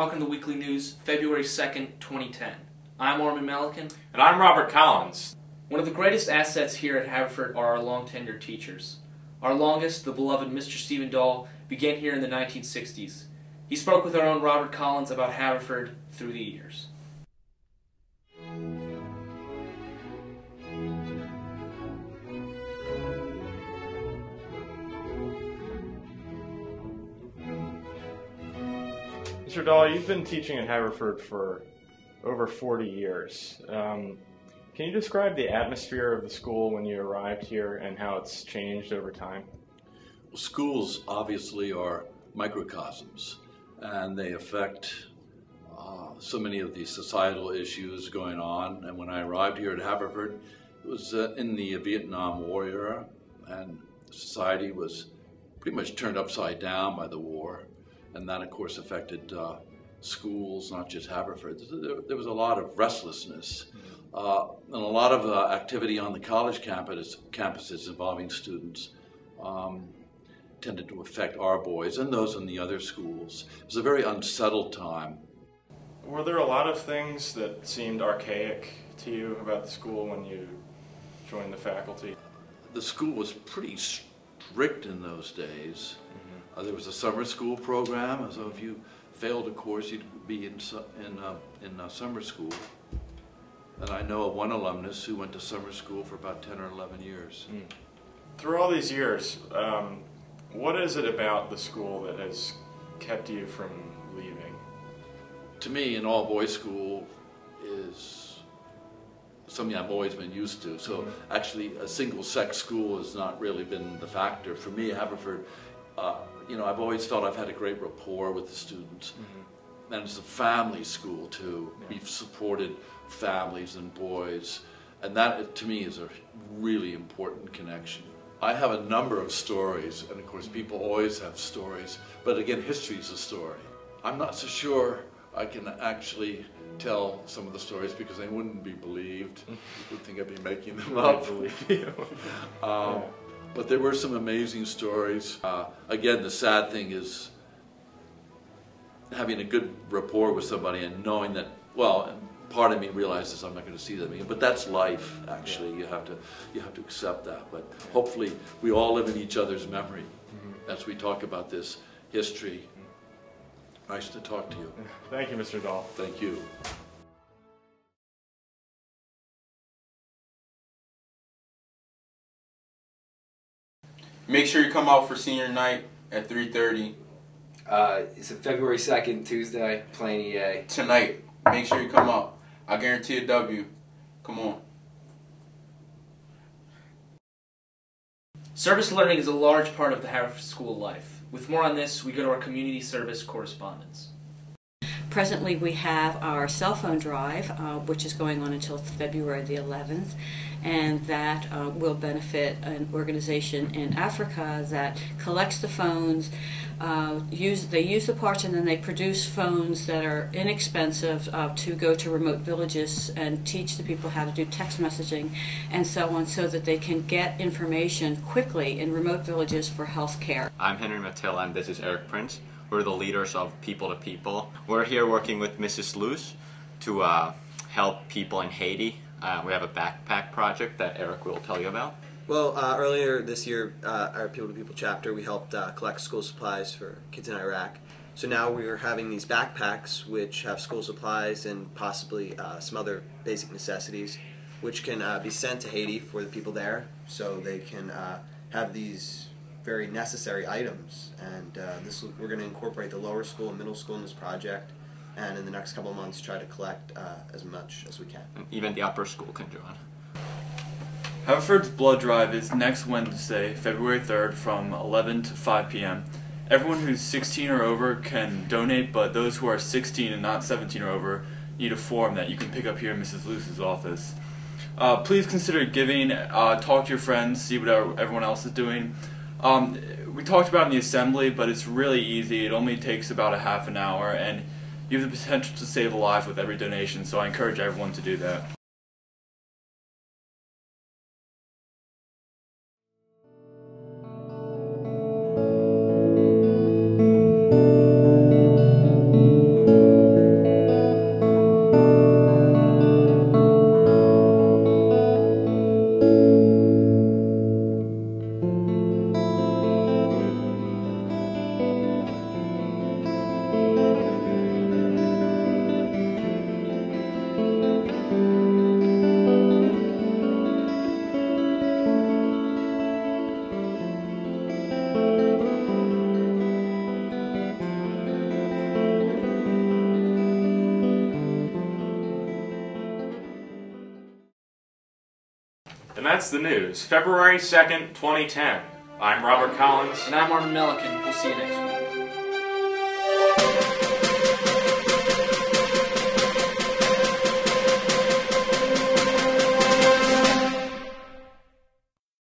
welcome to Weekly News, February 2nd, 2010. I'm Orman Melican. And I'm Robert Collins. One of the greatest assets here at Haverford are our long-tenured teachers. Our longest, the beloved Mr. Stephen Dahl, began here in the 1960s. He spoke with our own Robert Collins about Haverford through the years. Mr. Dahl, you've been teaching at Haverford for over 40 years. Can you describe the atmosphere of the school when you arrived here and how it's changed over time? Well, schools obviously are microcosms, and they affect so many of the societal issues going on. And when I arrived here at Haverford, it was in the Vietnam War era, and society was pretty much turned upside down by the war. And that, of course, affected schools, not just Haverford. There was a lot of restlessness and a lot of activity on the college campuses involving students tended to affect our boys and those in the other schools. It was a very unsettled time. Were there a lot of things that seemed archaic to you about the school when you joined the faculty? The school was pretty strict in those days. There was a summer school program, so if you failed a course, you'd be in summer school. And I know of one alumnus who went to summer school for about 10 or 11 years. Through all these years, what is it about the school that has kept you from leaving? To me, an all-boys school is something I've always been used to. So actually, a single-sex school has not really been the factor. For me, Haverford, I've always felt I've had a great rapport with the students. And it's a family school too. We've supported families and boys. And that, to me, is a really important connection. I have a number of stories, and of course people always have stories, but again, history is a story. I'm not so sure I can actually tell some of the stories because they wouldn't be believed. You would think I'd be making them up. But there were some amazing stories. Again, the sad thing is having a good rapport with somebody and knowing that, well, part of me realizes I'm not going to see them again. But that's life, actually. You have to accept that. But hopefully we all live in each other's memory as we talk about this history. Nice to talk to you. Thank you, Mr. Dahl. Thank you. Make sure you come out for senior night at 3:30. It's a February 2nd, Tuesday, playing EA. Tonight. Make sure you come out. I guarantee a W. Come on. Service learning is a large part of the Haverford School life. With more on this, we go to our community service correspondence. Presently, we have our cell phone drive, which is going on until February the 11th, and that will benefit an organization in Africa that collects the phones. They use the parts, and then they produce phones that are inexpensive to go to remote villages and teach the people how to do text messaging and so on, so that they can get information quickly in remote villages for health care. I'm Henry Matilla, and this is Eric Prince. We're the leaders of People to People. We're here working with Mrs. Luce to help people in Haiti. We have a backpack project that Eric will tell you about. Well, earlier this year, our People to People chapter, we helped collect school supplies for kids in Iraq. So now we are having these backpacks which have school supplies and possibly some other basic necessities, which can be sent to Haiti for the people there, so they can have these very necessary items. And we're going to incorporate the lower school and middle school in this project, and in the next couple of months try to collect as much as we can. And even the upper school can join. Haverford's blood drive is next Wednesday, February 3rd from 11 to 5 p.m. Everyone who's 16 or over can donate, but those who are 16 and not 17 or over need a form that you can pick up here in Mrs. Luce's office. Please consider giving, talk to your friends, see what everyone else is doing. We talked about it in the assembly, but it's really easy. It only takes about a half an hour, and you have the potential to save a life with every donation, so I encourage everyone to do that. that's the news. February 2nd, 2010. I'm Robert Collins. And I'm Armin Melican. We'll see you next week.